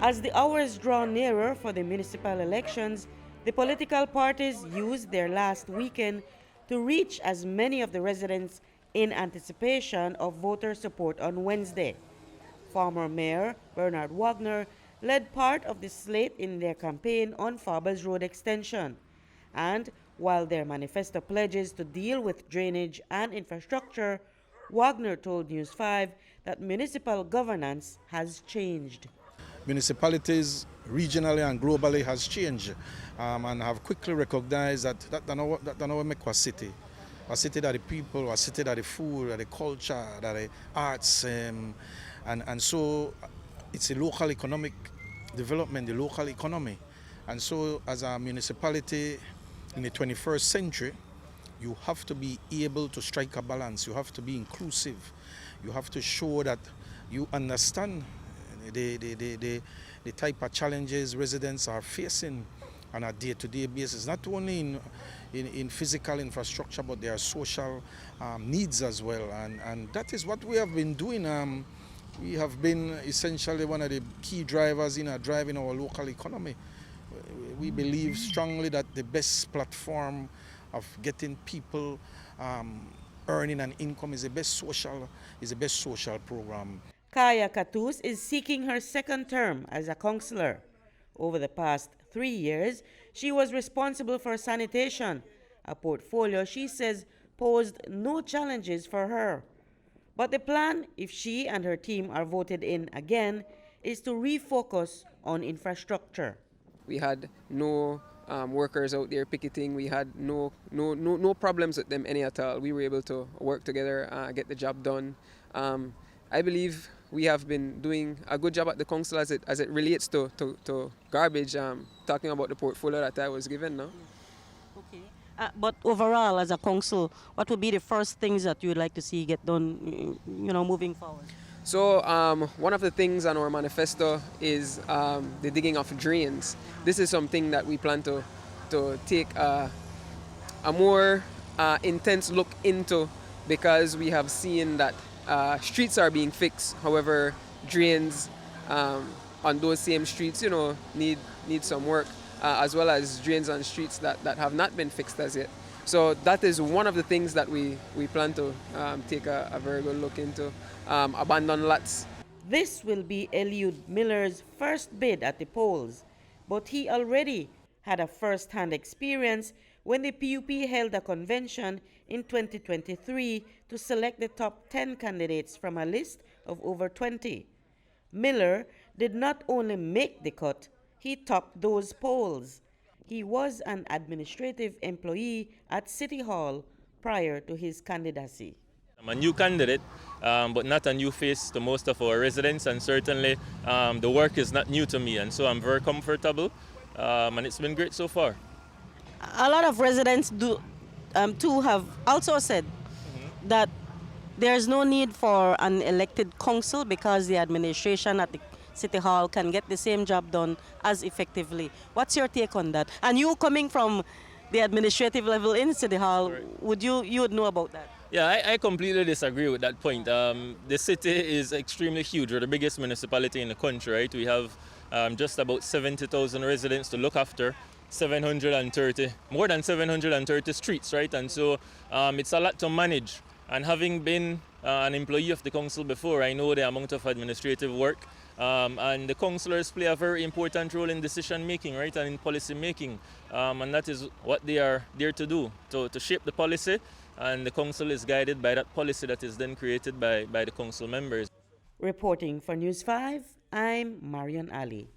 As the hours draw nearer for the municipal elections, the political parties used their last weekend to reach as many of the residents in anticipation of voter support on Wednesday. Former Mayor Bernard Wagner led part of the slate in their campaign on Faber's road extension. And while their manifesto pledges to deal with drainage and infrastructure, Wagner told News 5 that municipal governance has changed. Municipalities regionally and globally has changed and have quickly recognized that now make a city that the people, a city that the food, that the culture, that the arts, and so it's a local economic development, the local economy. And so as a municipality in the 21st century, you have to be able to strike a balance. You have to be inclusive. You have to show that you understand the type of challenges residents are facing on a day-to-day basis, not only in physical infrastructure, but their social needs as well. And that is what we have been doing. We have been essentially one of the key drivers in driving our local economy. We believe strongly that the best platform of getting people earning an income is the best social program. Kaya Katus is seeking her second term as a councilor. Over the past 3 years, she was responsible for sanitation, a portfolio she says posed no challenges for her. But the plan, if she and her team are voted in again, is to refocus on infrastructure. We had no workers out there picketing. We had no problems with them any at all. We were able to work together, get the job done. I believe we have been doing a good job at the council as it relates to garbage, talking about the portfolio that I was given now. Okay. But overall, as a council, what would be the first things that you would like to see get done, moving forward? So one of the things on our manifesto is the digging of drains. This is something that we plan to take a more intense look into, because we have seen that streets are being fixed. However, drains on those same streets, need some work, as well as drains on streets that have not been fixed as yet. So that is one of the things that we plan to take a very good look into. Abandoned lots. This will be Eliud Miller's first bid at the polls, but he already had a first-hand experience when the PUP held a convention in 2023 to select the top 10 candidates from a list of over 20. Miller did not only make the cut, he topped those polls. He was an administrative employee at City Hall prior to his candidacy. I'm a new candidate, but not a new face to most of our residents, and certainly the work is not new to me, and so I'm very comfortable, and it's been great so far. A lot of residents too have also said that there's no need for an elected council because the administration at the City Hall can get the same job done as effectively. What's your take on that? And you coming from the administrative level in City Hall, right, you would know about that? Yeah, I completely disagree with that point. The city is extremely huge. We're the biggest municipality in the country, right? We have just about 70,000 residents to look after, more than 730 streets, right? And so it's a lot to manage. And having been an employee of the council before, I know the amount of administrative work. And the councillors play a very important role in decision making, right, and in policy making. And that is what they are there to do, to shape the policy. And the council is guided by that policy that is then created by the council members. Reporting for News 5, I'm Marion Ali.